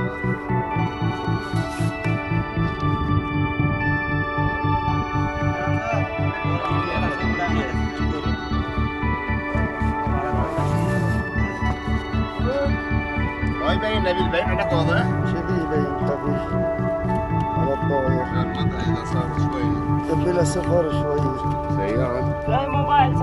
ما يبين نبيل باين عندك واضح؟ شذي يبين خفيف على الطاير. المنطقة إذا صار شوي بلا سفر شوي. سيارة لا موبايل